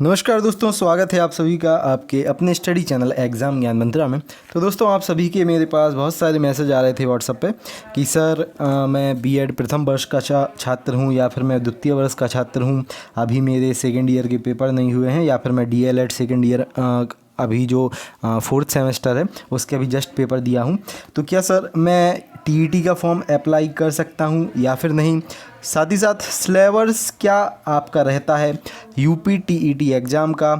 नमस्कार दोस्तों, स्वागत है आप सभी का आपके अपने स्टडी चैनल एग्ज़ाम ज्ञान मंत्रा में। तो दोस्तों, आप सभी के मेरे पास बहुत सारे मैसेज आ रहे थे व्हाट्सएप पे कि सर मैं बीएड प्रथम वर्ष का छात्र हूँ या फिर मैं द्वितीय वर्ष का छात्र हूँ, अभी मेरे सेकेंड ईयर के पेपर नहीं हुए हैं, या फिर मैं डीएलएड सेकेंड ईयर अभी जो फोर्थ सेमेस्टर है उसके अभी जस्ट पेपर दिया हूँ। तो क्या सर मैं टीईटी का फॉर्म अप्लाई कर सकता हूँ या फिर नहीं? साथ ही साथ सिलेबस क्या आपका रहता है यूपी टीईटी एग्ज़ाम का,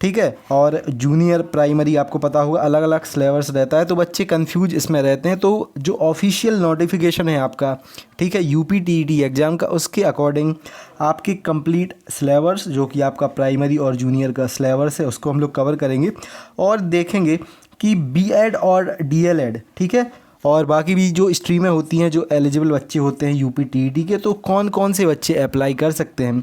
ठीक है? और जूनियर प्राइमरी आपको पता होगा अलग अलग सिलेबस रहता है, तो बच्चे कंफ्यूज इसमें रहते हैं। तो जो ऑफिशियल नोटिफिकेशन है आपका, ठीक है, यूपी टीईटी एग्ज़ाम का, उसके अकॉर्डिंग आपके कंप्लीट सिलेबस जो कि आपका प्राइमरी और जूनियर का सिलेबस है उसको हम लोग कवर करेंगे और देखेंगे कि बीएड और डीएलएड, ठीक है, और बाकी भी जो स्ट्रीमें होती हैं, जो एलिजिबल बच्चे होते हैं यूपी टीईटी के, तो कौन कौन से बच्चे अप्लाई कर सकते हैं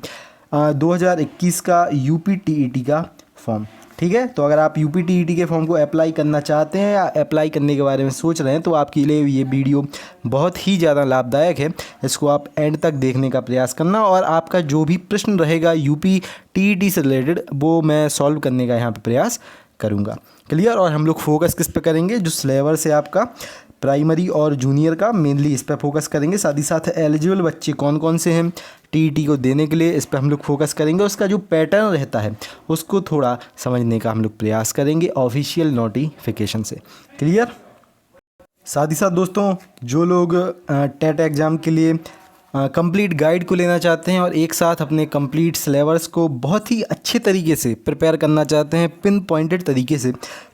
2021 का यूपी टीईटी का फॉर्म, ठीक है? तो अगर आप यूपी टीईटी के फॉर्म को अप्लाई करना चाहते हैं या अप्लाई करने के बारे में सोच रहे हैं तो आपके लिए ये वीडियो बहुत ही ज़्यादा लाभदायक है। इसको आप एंड तक देखने का प्रयास करना और आपका जो भी प्रश्न रहेगा यूपी टीईटी से रिलेटेड वो मैं सॉल्व करने का यहाँ पर प्रयास करूँगा। क्लियर? और हम लोग फोकस किस पे करेंगे? जो सिलेबस है आपका प्राइमरी और जूनियर का, मेनली इस पर फोकस करेंगे। साथ ही साथ एलिजिबल बच्चे कौन कौन से हैं टीईटी को देने के लिए, इस पर हम लोग फोकस करेंगे। उसका जो पैटर्न रहता है उसको थोड़ा समझने का हम लोग प्रयास करेंगे ऑफिशियल नोटिफिकेशन से। क्लियर? साथ ही साथ दोस्तों, जो लोग टेट एग्ज़ाम के लिए कंप्लीट गाइड को लेना चाहते हैं और एक साथ अपने कंप्लीट सिलेबस को बहुत ही अच्छे तरीके से प्रिपेयर करना चाहते हैं पिन पॉइंटेड तरीके से,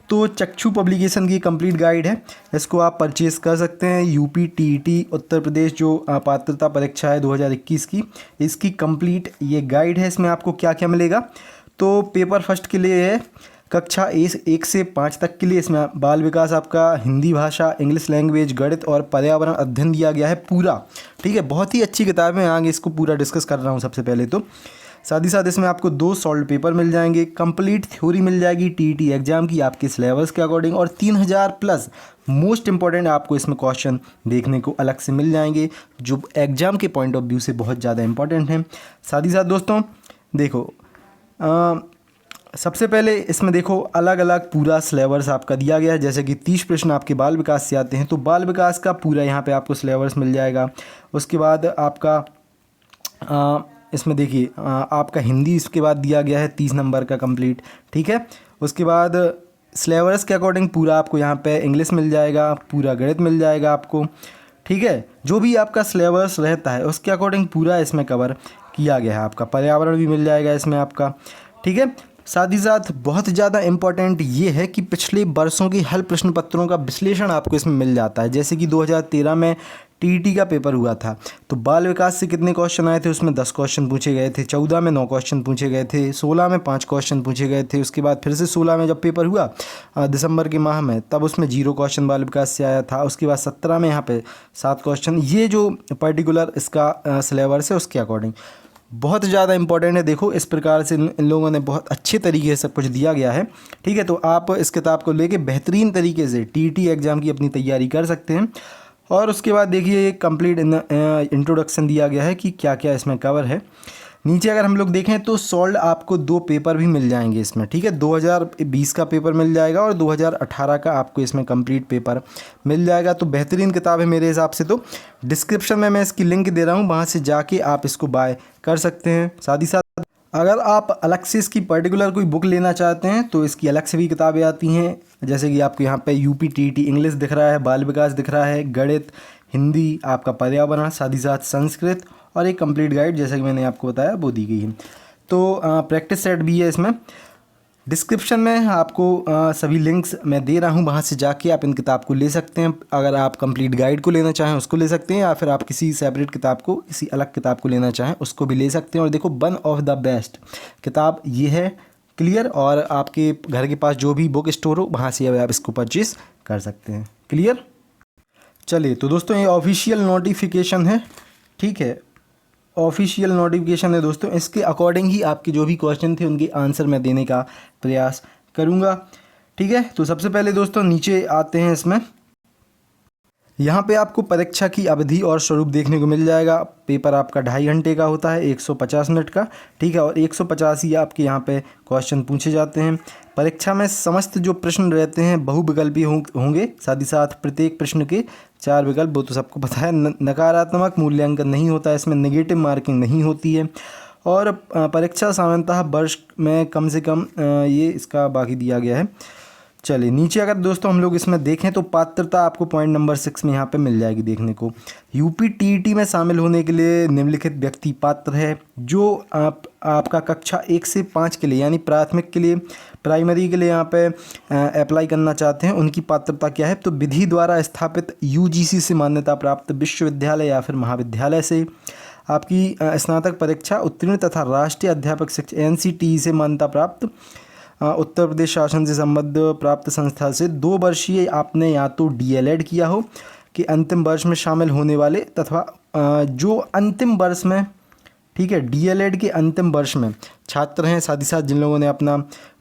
तो चक्षु पब्लिकेशन की कंप्लीट गाइड है, इसको आप परचेज़ कर सकते हैं। यूपी टीईटी उत्तर प्रदेश जो पात्रता परीक्षा है 2021 की, इसकी कंप्लीट ये गाइड है। इसमें आपको क्या क्या मिलेगा? तो पेपर फर्स्ट के लिए है कक्षा 1 से 5 तक के लिए, इसमें बाल विकास आपका हिंदी भाषा, इंग्लिश लैंग्वेज, गणित और पर्यावरण अध्ययन दिया गया है पूरा, ठीक है? बहुत ही अच्छी किताब है, आगे इसको पूरा डिस्कस कर रहा हूँ सबसे पहले तो। साथ ही साथ इसमें आपको 2 सॉल्व पेपर मिल जाएंगे, कंप्लीट थ्योरी मिल जाएगी टीईटी एग्जाम की आपके सिलेबस के अकॉर्डिंग, और 3000 प्लस मोस्ट इंपॉर्टेंट आपको इसमें क्वेश्चन देखने को अलग से मिल जाएंगे जो एग्जाम के पॉइंट ऑफ व्यू से बहुत ज़्यादा इंपॉर्टेंट हैं। साथ ही साथ दोस्तों देखो, सबसे पहले इसमें देखो अलग अलग पूरा सिलेबस आपका दिया गया है। जैसे कि 30 प्रश्न आपके बाल विकास से आते हैं, तो बाल विकास का पूरा यहाँ पे आपको सिलेबस मिल जाएगा। उसके बाद आपका इसमें देखिए आपका हिंदी इसके बाद दिया गया है 30 नंबर का कंप्लीट, ठीक है? उसके बाद सिलेबस के अकॉर्डिंग पूरा आपको यहाँ पे इंग्लिश मिल जाएगा, पूरा गणित मिल जाएगा आपको, ठीक है? जो भी आपका सिलेबस रहता है उसके अकॉर्डिंग पूरा इसमें कवर किया गया है। आपका पर्यावरण भी मिल जाएगा इसमें आपका, ठीक है? साथ ही साथ बहुत ज़्यादा इम्पॉर्टेंट ये है कि पिछले वर्षों की हल प्रश्न पत्रों का विश्लेषण आपको इसमें मिल जाता है। जैसे कि 2013 में टीईटी का पेपर हुआ था, तो बाल विकास से कितने क्वेश्चन आए थे? उसमें 10 क्वेश्चन पूछे गए थे, 14 में 9 क्वेश्चन पूछे गए थे, 16 में 5 क्वेश्चन पूछे गए थे। उसके बाद फिर से 16 में जब पेपर हुआ दिसंबर के माह में, तब उसमें 0 क्वेश्चन बाल विकास से आया था। उसके बाद 17 में यहाँ पे 7 क्वेश्चन। ये जो पर्टिकुलर इसका सिलेबस है उसके अकॉर्डिंग बहुत ज़्यादा इंपॉर्टेंट है। देखो इस प्रकार से इन लोगों ने बहुत अच्छे तरीके से सब कुछ दिया गया है, ठीक है? तो आप इस किताब को लेके बेहतरीन तरीके से टीईटी एग्ज़ाम की अपनी तैयारी कर सकते हैं। और उसके बाद देखिए एक कंप्लीट इंट्रोडक्शन दिया गया है कि क्या क्या इसमें कवर है। नीचे अगर हम लोग देखें तो सॉल्व आपको 2 पेपर भी मिल जाएंगे इसमें, ठीक है? 2020 का पेपर मिल जाएगा और 2018 का आपको इसमें कंप्लीट पेपर मिल जाएगा। तो बेहतरीन किताब है मेरे हिसाब से। तो डिस्क्रिप्शन में मैं इसकी लिंक दे रहा हूँ, वहाँ से जाके आप इसको बाय कर सकते हैं। साथ ही साथ अगर आप अलग से इसकी पर्टिकुलर कोई बुक लेना चाहते हैं तो इसकी अलग से भी किताबें आती हैं। जैसे कि आपको यहाँ पे यूपी टीईटी इंग्लिश दिख रहा है, बाल विकास दिख रहा है, गणित, हिंदी, आपका पर्यावरण, साथ ही साथ संस्कृत और एक कंप्लीट गाइड जैसा कि मैंने आपको बताया वो दी गई है। तो प्रैक्टिस सेट भी है इसमें। डिस्क्रिप्शन में आपको सभी लिंक्स मैं दे रहा हूँ, वहाँ से जाके आप इन किताब को ले सकते हैं। अगर आप कंप्लीट गाइड को लेना चाहें उसको ले सकते हैं, या फिर आप किसी सेपरेट किताब को, किसी अलग किताब को लेना चाहें उसको भी ले सकते हैं। और देखो वन ऑफ द बेस्ट किताब ये है। क्लियर? और आपके घर के पास जो भी बुक स्टोर हो वहाँ से आप इसको परचेज़ कर सकते हैं। क्लियर? चलिए, तो दोस्तों ये ऑफिशियल नोटिफिकेशन है, ठीक है? ऑफिशियल नोटिफिकेशन है दोस्तों, इसके अकॉर्डिंग ही आपके जो भी क्वेश्चन थे उनके आंसर मैं देने का प्रयास करूंगा, ठीक है? तो सबसे पहले दोस्तों नीचे आते हैं इसमें। यहाँ पे आपको परीक्षा की अवधि और स्वरूप देखने को मिल जाएगा। पेपर आपका 2.5 घंटे का होता है, 150 मिनट का, ठीक है, और 150 ही आपके यहाँ पे क्वेश्चन पूछे जाते हैं। परीक्षा में समस्त जो प्रश्न रहते हैं बहुविकल्पी होंगे, साथ ही साथ प्रत्येक प्रश्न के 4 विकल्प, वो तो सबको पता है। नकारात्मक मूल्यांकन नहीं होता है इसमें, नेगेटिव मार्किंग नहीं होती है। और परीक्षा सामान्यतः वर्ष में कम से कम ये इसका बाकी दिया गया है। चलिए नीचे अगर दोस्तों हम लोग इसमें देखें तो पात्रता आपको पॉइंट नंबर 6 में यहाँ पे मिल जाएगी देखने को। यूपी टीईटी में शामिल होने के लिए निम्नलिखित व्यक्ति पात्र है। जो आपका कक्षा 1 से 5 के लिए यानी प्राथमिक के लिए, प्राइमरी के लिए यहाँ पे अप्लाई करना चाहते हैं, उनकी पात्रता क्या है? तो विधि द्वारा स्थापित यूजीसी से मान्यता प्राप्त विश्वविद्यालय या फिर महाविद्यालय से आपकी स्नातक परीक्षा उत्तीर्ण तथा राष्ट्रीय अध्यापक शिक्षा एनसीटीई से मान्यता प्राप्त उत्तर प्रदेश शासन से संबद्ध प्राप्त संस्था से 2 वर्षीय आपने या तो डीएलएड किया हो कि अंतिम वर्ष में शामिल होने वाले, तथा जो अंतिम वर्ष में, ठीक है, डीएलएड के अंतिम वर्ष में छात्र हैं, साथ ही साथ जिन लोगों ने अपना,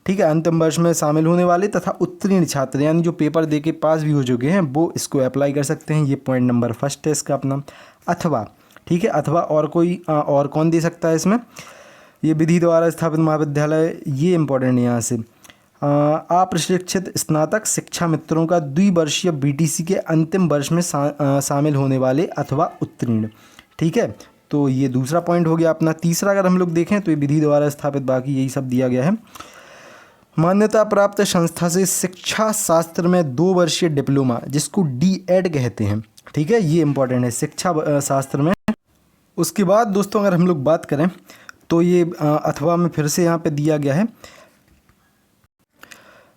ठीक है, अंतिम वर्ष में शामिल होने वाले तथा उत्तीर्ण छात्र यानी जो पेपर दे के पास भी हो चुके हैं वो इसको अप्लाई कर सकते हैं। ये पॉइंट नंबर 1 है इसका अपना। अथवा, ठीक है, अथवा और कोई और कौन दे सकता है इसमें? ये विधि द्वारा स्थापित महाविद्यालय, ये इंपॉर्टेंट है यहाँ से। अप्रशिक्षित स्नातक शिक्षा मित्रों का द्विवर्षीय बीटीसी के अंतिम वर्ष में शामिल होने वाले अथवा उत्तीर्ण, ठीक है। तो ये दूसरा पॉइंट हो गया अपना। तीसरा अगर हम लोग देखें तो ये विधि द्वारा स्थापित, बाकी यही सब दिया गया है। मान्यता प्राप्त संस्था से शिक्षा शास्त्र में 2 वर्षीय डिप्लोमा, जिसको डीएड कहते हैं, ठीक है, ये इंपॉर्टेंट है शिक्षा शास्त्र में। उसके बाद दोस्तों अगर हम लोग बात करें तो ये अथवा में फिर से यहाँ पे दिया गया है,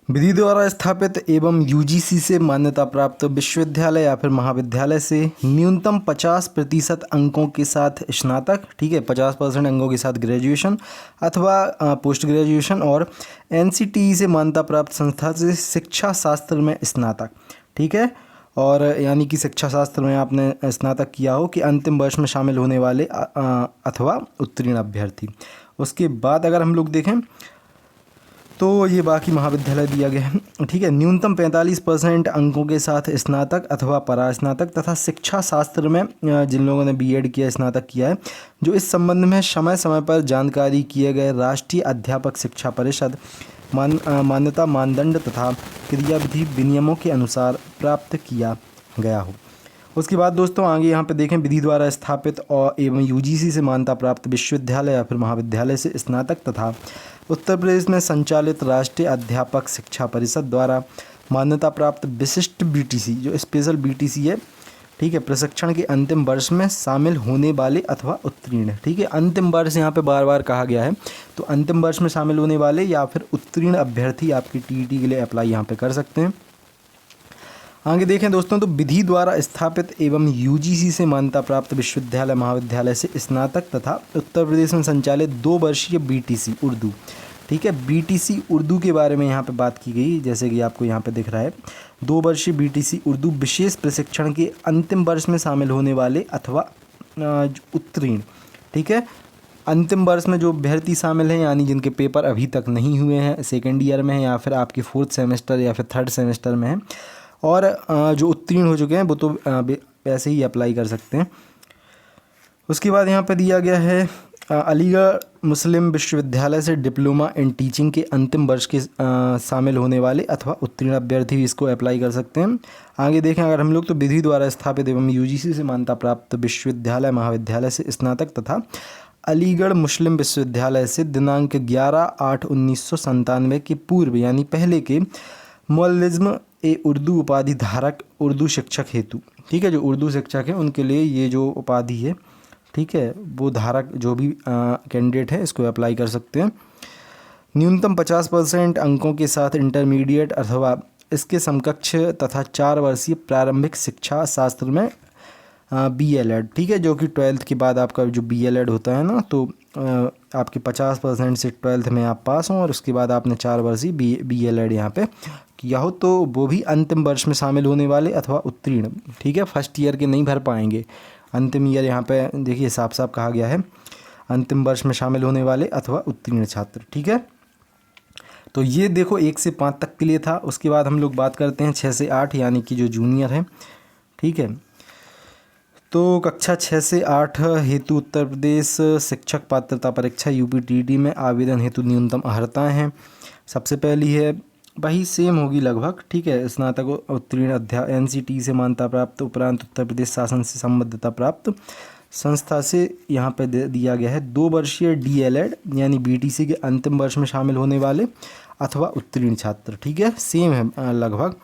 विधि द्वारा स्थापित एवं यूजीसी से मान्यता प्राप्त विश्वविद्यालय या फिर महाविद्यालय से न्यूनतम 50% अंकों के साथ स्नातक, ठीक है, 50% अंकों के साथ ग्रेजुएशन अथवा पोस्ट ग्रेजुएशन, और एनसीटीई से मान्यता प्राप्त संस्था से शिक्षा शास्त्र में स्नातक, ठीक है, और यानी कि शिक्षा शास्त्र में आपने स्नातक किया हो कि अंतिम वर्ष में शामिल होने वाले अथवा उत्तीर्ण अभ्यर्थी। उसके बाद अगर हम लोग देखें तो ये बाकी महाविद्यालय दिया गया है, ठीक है। न्यूनतम 45% अंकों के साथ स्नातक अथवा परास्नातक तथा शिक्षा शास्त्र में जिन लोगों ने बीएड किया, स्नातक किया है, जो इस संबंध में समय समय पर जानकारी किए गए राष्ट्रीय अध्यापक शिक्षा परिषद मान्यता मानदंड तथा क्रियाविधि विनियमों के अनुसार प्राप्त किया गया हो। उसके बाद दोस्तों आगे यहाँ पे देखें, विधि द्वारा स्थापित और एवं यूजीसी से मान्यता प्राप्त विश्वविद्यालय या फिर महाविद्यालय से स्नातक तथा उत्तर प्रदेश में संचालित राष्ट्रीय अध्यापक शिक्षा परिषद द्वारा मान्यता प्राप्त विशिष्ट बीटीसी, जो स्पेशल बीटीसी है, ठीक है, प्रशिक्षण के अंतिम वर्ष में शामिल होने वाले अथवा उत्तीर्ण, ठीक है। अंतिम वर्ष यहाँ पे बार बार कहा गया है, तो अंतिम वर्ष में शामिल होने वाले या फिर उत्तीर्ण अभ्यर्थी आपकी टीईटी के लिए अप्लाई यहाँ पे कर सकते हैं। आगे देखें दोस्तों, तो विधि द्वारा स्थापित एवं यूजीसी से मान्यता प्राप्त विश्वविद्यालय महाविद्यालय से स्नातक तथा उत्तर प्रदेश में संचालित 2 वर्षीय बीटीसी उर्दू, ठीक है, बीटीसी उर्दू के बारे में यहाँ पे बात की गई, जैसे कि आपको यहाँ पे दिख रहा है, 2 वर्षीय बीटीसी उर्दू विशेष प्रशिक्षण के अंतिम वर्ष में शामिल होने वाले अथवा उत्तीर्ण, ठीक है। अंतिम वर्ष में जो अभ्यर्थी शामिल हैं यानी जिनके पेपर अभी तक नहीं हुए हैं, सेकेंड ईयर में हैं या फिर आपके 4th सेमेस्टर या फिर 3rd सेमेस्टर में हैं, और जो उत्तीर्ण हो चुके हैं वो तो वैसे ही अप्लाई कर सकते हैं। उसके बाद यहाँ पे दिया गया है अलीगढ़ मुस्लिम विश्वविद्यालय से डिप्लोमा इन टीचिंग के अंतिम वर्ष के शामिल होने वाले अथवा उत्तीर्ण अभ्यर्थी भी इसको अप्लाई कर सकते हैं। आगे देखें अगर हम लोग, तो विधि द्वारा स्थापित एवं यूजीसी से मान्यता प्राप्त विश्वविद्यालय महाविद्यालय से स्नातक तथा अलीगढ़ मुस्लिम विश्वविद्यालय से दिनांक 11/8/1997 के पूर्व यानी पहले के मुअल्लिम ए उर्दू उपाधि धारक उर्दू शिक्षक हेतु, ठीक है, जो उर्दू शिक्षक हैं उनके लिए ये जो उपाधि है, ठीक है, वो धारक जो भी कैंडिडेट है इसको अप्लाई कर सकते हैं। न्यूनतम 50% अंकों के साथ इंटरमीडिएट अथवा इसके समकक्ष तथा 4 वर्षीय प्रारंभिक शिक्षा शास्त्र में बीएलएड, ठीक है, जो कि 12th के बाद आपका जो बीएलएड होता है ना, तो आपके 50% से 12th में आप पास हों और उसके बाद आपने 4 वर्षीय बीएलएड यहाँ पे किया हो, तो वो भी अंतिम वर्ष में शामिल होने वाले अथवा उत्तीर्ण, ठीक है। फर्स्ट ईयर के नहीं भर पाएंगे, अंतिम ईयर यहाँ पे देखिए साफ साफ कहा गया है, अंतिम वर्ष में शामिल होने वाले अथवा उत्तीर्ण छात्र, ठीक है। तो ये देखो 1 से 5 तक के लिए था। उसके बाद हम लोग बात करते हैं 6 से 8 यानी कि जो जूनियर है, ठीक है। तो कक्षा 6 से 8 हेतु उत्तर प्रदेश शिक्षक पात्रता परीक्षा यूपीटीटी में आवेदन हेतु न्यूनतम अर्हताएं हैं। सबसे पहली है वही सेम होगी लगभग, ठीक है। स्नातक उत्तीर्ण अध्याय एनसीटी से मान्यता प्राप्त, उपरांत उत्तर प्रदेश शासन से संबद्धता प्राप्त संस्था से यहाँ पे दिया गया है 2 वर्षीय डीएलएड यानी बीटीसी के अंतिम वर्ष में शामिल होने वाले अथवा उत्तीर्ण छात्र, ठीक है, सेम है लगभग।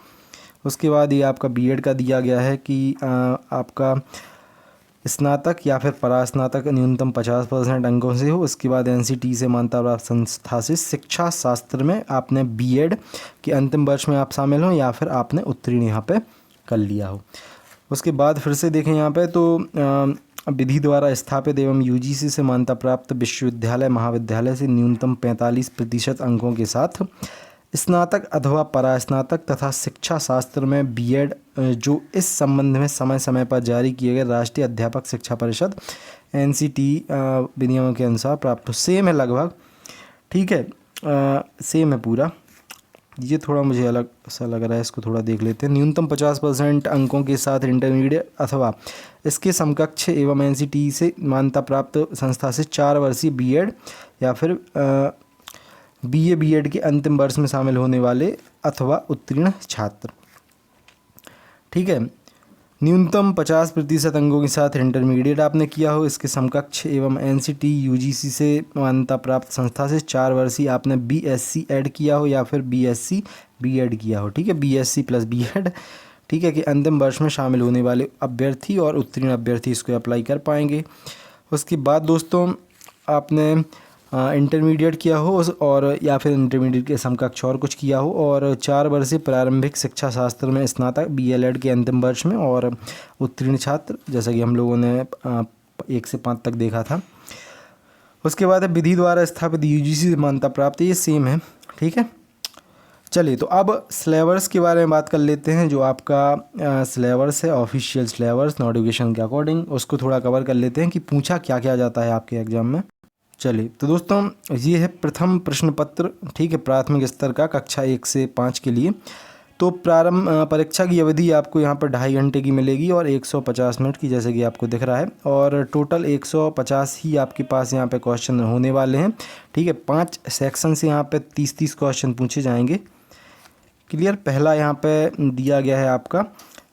उसके बाद ये आपका बीएड का दिया गया है कि आपका स्नातक या फिर परास्नातक न्यूनतम 50% अंकों से हो। उसके बाद एनसीटी से मान्यता प्राप्त संस्था से शिक्षा शास्त्र में आपने बीएड के अंतिम वर्ष में आप शामिल हो या फिर आपने उत्तीर्ण यहाँ पे कर लिया हो। उसके बाद फिर से देखें यहाँ पे तो विधि द्वारा स्थापित एवं यूजीसी से मान्यता प्राप्त विश्वविद्यालय महाविद्यालय से न्यूनतम 45% अंकों के साथ स्नातक अथवा परास्नातक तथा शिक्षा शास्त्र में बीएड जो इस संबंध में समय समय पर जारी किए गए राष्ट्रीय अध्यापक शिक्षा परिषद एनसीटी विनियमों के अनुसार प्राप्त हो। सेम है लगभग, ठीक है, सेम है पूरा। ये थोड़ा मुझे अलग सा लग रहा है, इसको थोड़ा देख लेते हैं। न्यूनतम 50% अंकों के साथ इंटरमीडिएट अथवा इसके समकक्ष एवं एनसीटी से मान्यता प्राप्त संस्था से 4 वर्षीय बीएड या फिर बीए बीएड के अंतिम वर्ष में शामिल होने वाले अथवा उत्तीर्ण छात्र, ठीक है। न्यूनतम 50% अंकों के साथ इंटरमीडिएट आपने किया हो, इसके समकक्ष एवं एनसीटी यूजीसी से मान्यता प्राप्त संस्था से 4 वर्षीय आपने बीएससी ऐड किया हो या फिर बीएससी बीएड किया हो, ठीक है, बीएससी प्लस बीएड, ठीक है, कि अंतिम वर्ष में शामिल होने वाले अभ्यर्थी और उत्तीर्ण अभ्यर्थी इसको अप्लाई कर पाएंगे। उसके बाद दोस्तों आपने इंटरमीडिएट किया हो और या फिर इंटरमीडिएट के समकक्ष और कुछ किया हो और 4 वर्षीय प्रारंभिक शिक्षा शास्त्र में स्नातक बीएलएड के अंतिम वर्ष में और उत्तीर्ण छात्र, जैसा कि हम लोगों ने 1 से 5 तक देखा था। उसके बाद है विधि द्वारा स्थापित यूजीसी से मान्यता प्राप्त, ये सेम है, ठीक है। चलिए तो अब सिलेबस के बारे में बात कर लेते हैं। जो आपका सिलेबस है ऑफिशियल सिलेबस नोटिफिकेशन के अकॉर्डिंग, उसको थोड़ा कवर कर लेते हैं कि पूछा क्या क्या जाता है आपके एग्ज़ाम में। चलिए तो दोस्तों ये है प्रथम प्रश्न पत्र, ठीक है, प्राथमिक स्तर का कक्षा 1 से 5 के लिए। तो प्रारंभ परीक्षा की अवधि आपको यहाँ पर 2.5 घंटे की मिलेगी और 150 मिनट की, जैसे कि आपको दिख रहा है, और टोटल 150 ही आपके पास यहाँ पे क्वेश्चन होने वाले हैं, ठीक है। 5 सेक्शन से यहाँ पे 30-30 क्वेश्चन पूछे जाएंगे। क्लियर। पहला यहाँ पे दिया गया है आपका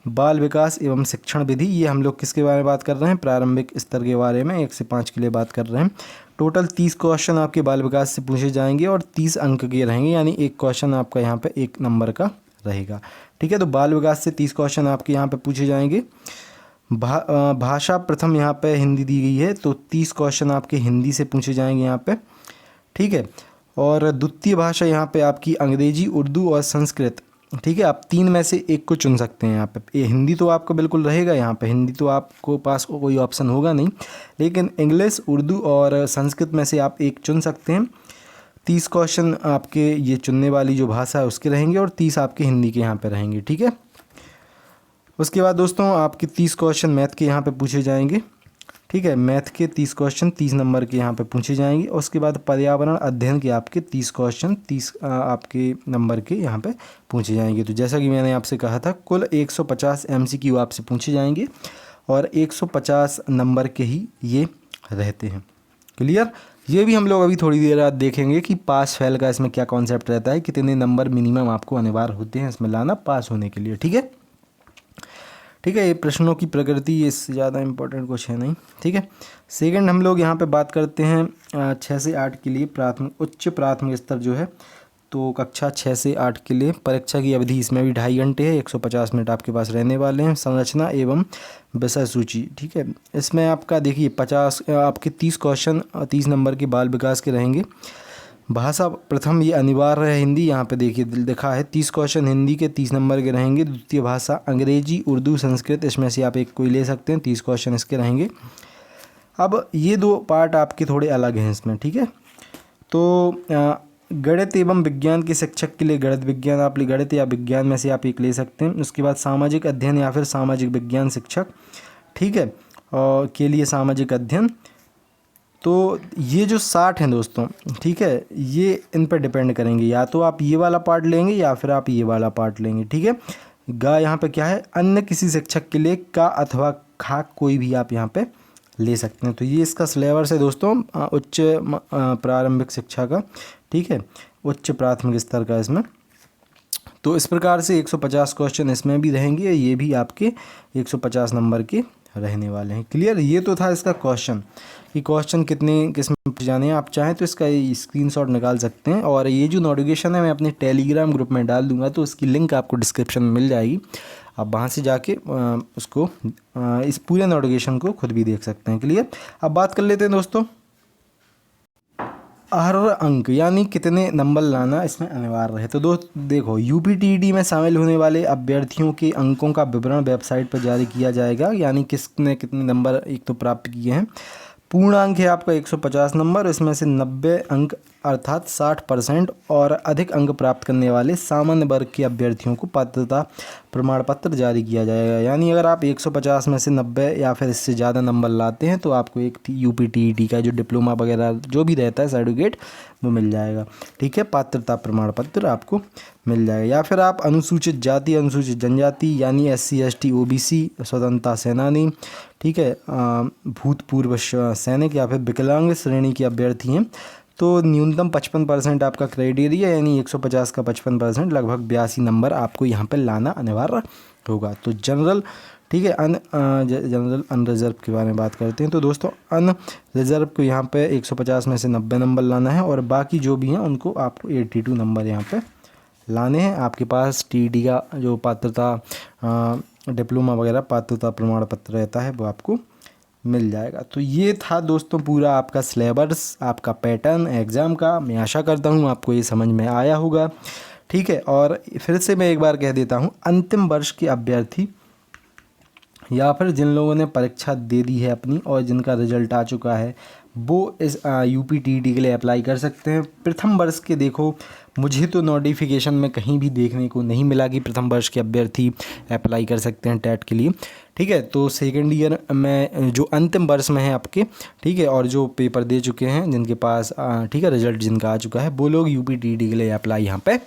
बाल विकास एवं शिक्षण विधि। ये हम लोग किसके बारे में बात कर रहे हैं? प्रारंभिक स्तर के बारे में 1 से 5 के लिए बात कर रहे हैं। टोटल 30 क्वेश्चन आपके बाल विकास से पूछे जाएंगे और 30 अंक के रहेंगे, यानी एक क्वेश्चन आपका यहाँ पे 1 नंबर का रहेगा, ठीक है। तो बाल विकास से 30 क्वेश्चन आपके यहाँ पे पूछे जाएंगे। भाषा प्रथम यहाँ पे हिंदी दी गई है, तो 30 क्वेश्चन आपके हिंदी से पूछे जाएंगे यहाँ पे, ठीक है। और द्वितीय भाषा यहाँ पे आपकी अंग्रेजी, उर्दू और संस्कृत, ठीक है। आप 3 में से एक को चुन सकते हैं यहाँ पे। ये हिंदी तो आपको बिल्कुल रहेगा यहाँ पे, हिंदी तो आपको पास कोई ऑप्शन होगा नहीं, लेकिन इंग्लिश, उर्दू और संस्कृत में से आप एक चुन सकते हैं। 30 क्वेश्चन आपके ये चुनने वाली जो भाषा है उसके रहेंगे और 30 आपके हिंदी के यहाँ पे रहेंगे, ठीक है। उसके बाद दोस्तों आपके 30 क्वेश्चन मैथ के यहाँ पे पूछे जाएंगे, ठीक है। मैथ के 30 क्वेश्चन 30 नंबर के यहाँ पे पूछे जाएंगे। उसके बाद पर्यावरण अध्ययन के आपके 30 क्वेश्चन 30 आपके नंबर के यहाँ पे पूछे जाएंगे। तो जैसा कि मैंने आपसे कहा था, कुल 150 MCQ आपसे पूछे जाएंगे और 150 नंबर के ही ये रहते हैं। क्लियर। ये भी हम लोग अभी थोड़ी देर बाद देखेंगे कि पास फेल का इसमें क्या कॉन्सेप्ट रहता है, कितने नंबर मिनिमम आपको अनिवार्य होते हैं इसमें लाना पास होने के लिए, ठीक है। ठीक है, ये प्रश्नों की प्रकृति इससे ज़्यादा इम्पोर्टेंट कुछ है नहीं, ठीक है। सेकंड हम लोग यहाँ पे बात करते हैं 6 से 8 के लिए उच्च प्राथमिक स्तर जो है, तो कक्षा 6 से 8 के लिए परीक्षा की अवधि इसमें भी 2.5 घंटे है, 150 मिनट आपके पास रहने वाले हैं। संरचना एवं विषय सूची, ठीक है। इसमें आपका देखिए 50 आपके 30 क्वेश्चन 30 नंबर के बाल विकास के रहेंगे। भाषा प्रथम ये अनिवार्य है हिंदी, यहाँ पे देखिए लिखा है 30 क्वेश्चन हिंदी के 30 नंबर के रहेंगे। द्वितीय भाषा अंग्रेजी, उर्दू, संस्कृत, इसमें से आप एक कोई ले सकते हैं, 30 क्वेश्चन इसके रहेंगे। अब ये 2 पार्ट आपके थोड़े अलग हैं इसमें, ठीक है। तो गणित एवं विज्ञान के शिक्षक के लिए गणित विज्ञान आप गणित या विज्ञान में से आप एक ले सकते हैं। उसके बाद सामाजिक अध्ययन या फिर सामाजिक विज्ञान शिक्षक, ठीक है, और के लिए सामाजिक अध्ययन। तो ये जो 60 हैं दोस्तों, ठीक है, ये इन पर डिपेंड करेंगे, या तो आप ये वाला पार्ट लेंगे या फिर आप ये वाला पार्ट लेंगे, ठीक है। गा यहाँ पे क्या है, अन्य किसी शिक्षक के लिए, का अथवा खा कोई भी आप यहाँ पे ले सकते हैं। तो ये इसका सिलेबस है दोस्तों उच्च प्रारंभिक शिक्षा का, ठीक है, उच्च प्राथमिक स्तर का इसमें। तो इस प्रकार से 150 क्वेश्चन इसमें भी रहेंगे, ये भी आपके 150 नंबर के रहने वाले हैं। क्लियर। ये तो था इसका क्वेश्चन कि क्वेश्चन कितने किस में जाने हैं। आप चाहें तो इसका स्क्रीनशॉट निकाल सकते हैं, और ये जो नोटिफिकेशन है मैं अपने टेलीग्राम ग्रुप में डाल दूंगा, तो उसकी लिंक आपको डिस्क्रिप्शन में मिल जाएगी। आप वहाँ से जाके उसको इस पूरे नोटिफिकेशन को खुद भी देख सकते हैं। क्लियर। अब बात कर लेते हैं दोस्तों हर अंक यानी कितने नंबर लाना इसमें अनिवार्य है। तो दोस्त देखो, यूपीटीईटी में शामिल होने वाले अभ्यर्थियों के अंकों का विवरण वेबसाइट पर जारी किया जाएगा, यानी किसने कितने नंबर एक तो प्राप्त किए हैं। पूर्णांक है आपका 150 नंबर, इसमें से 90 अंक अर्थात 60% और अधिक अंक प्राप्त करने वाले सामान्य वर्ग के अभ्यर्थियों को पात्रता प्रमाण पत्र जारी किया जाएगा। यानी अगर आप 150 में से 90 या फिर इससे ज़्यादा नंबर लाते हैं तो आपको एक यूपीटीईटी का जो डिप्लोमा वगैरह जो भी रहता है सर्टिफिकेट वो मिल जाएगा, ठीक है, पात्रता प्रमाण पत्र आपको मिल जाएगा। या फिर आप अनुसूचित जाति, अनुसूचित जनजाति यानी SC ST OBC, स्वतंत्रता सेनानी, ठीक है, भूतपूर्व सैनिक या फिर विकलांग श्रेणी के अभ्यर्थी हैं तो न्यूनतम 55% आपका क्राइटेरिया, यानी 150 का 55% लगभग 82 नंबर आपको यहाँ पर लाना अनिवार्य होगा। तो जनरल, ठीक है, जनरल अनरिजर्व के बारे में बात करते हैं। तो दोस्तों अन रिजर्व को यहाँ पे 150 में से 90 नंबर लाना है, और बाकी जो भी हैं उनको आपको 82 नंबर यहाँ पे लाने हैं। आपके पास TET का जो पात्रता डिप्लोमा वगैरह पात्रता प्रमाण पत्र रहता है वो आपको मिल जाएगा। तो ये था दोस्तों पूरा आपका सिलेबस, आपका पैटर्न एग्ज़ाम का। मैं आशा करता हूँ आपको ये समझ में आया होगा, ठीक है। और फिर से मैं एक बार कह देता हूँ, अंतिम वर्ष के अभ्यर्थी या फिर जिन लोगों ने परीक्षा दे दी है अपनी और जिनका रिजल्ट आ चुका है वो इस यूपीटीईटी के लिए अप्लाई कर सकते हैं। प्रथम वर्ष के देखो, मुझे तो नोटिफिकेशन में कहीं भी देखने को नहीं मिला कि प्रथम वर्ष के अभ्यर्थी अप्लाई कर सकते हैं टेट के लिए, ठीक है। तो सेकेंड ईयर में जो अंतिम वर्ष में है आपके, ठीक है, और जो पेपर दे चुके हैं जिनके पास ठीक है रिजल्ट जिनका आ चुका है, वो लोग यूपीटीईटी के लिए अप्लाई यहाँ पे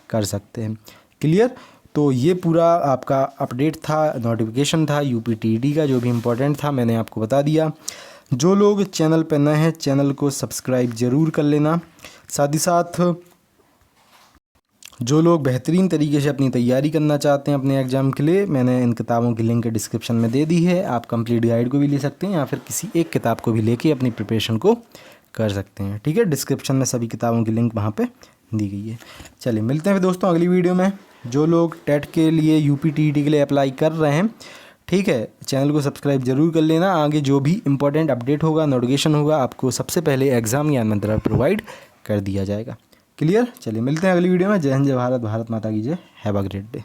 कर सकते हैं। क्लियर। तो ये पूरा आपका अपडेट था, नोटिफिकेशन था यूपीटीईटी का, जो भी इम्पोर्टेंट था मैंने आपको बता दिया। जो लोग चैनल पर नए हैं चैनल को सब्सक्राइब ज़रूर कर लेना। साथ ही साथ जो लोग बेहतरीन तरीके से अपनी तैयारी करना चाहते हैं अपने एग्ज़ाम के लिए, मैंने इन किताबों की लिंक डिस्क्रिप्शन में दे दी है। आप कंप्लीट गाइड को भी ले सकते हैं या फिर किसी एक किताब को भी लेके अपनी प्रिपरेशन को कर सकते हैं, ठीक है। डिस्क्रिप्शन में सभी किताबों की लिंक वहाँ पे दी गई है। चलिए मिलते हैं दोस्तों अगली वीडियो में। जो लोग टेट के लिए यूपीटीईटी के लिए अप्लाई कर रहे हैं, ठीक है, चैनल को सब्सक्राइब जरूर कर लेना। आगे जो भी इंपॉर्टेंट अपडेट होगा, नोटिफिकेशन होगा, आपको सबसे पहले एग्ज़ाम ज्ञान मंत्र प्रोवाइड कर दिया जाएगा। क्लियर। चलिए मिलते हैं अगली वीडियो में। जय हिंद, जय भारत, भारत माता की जय। Have a great day.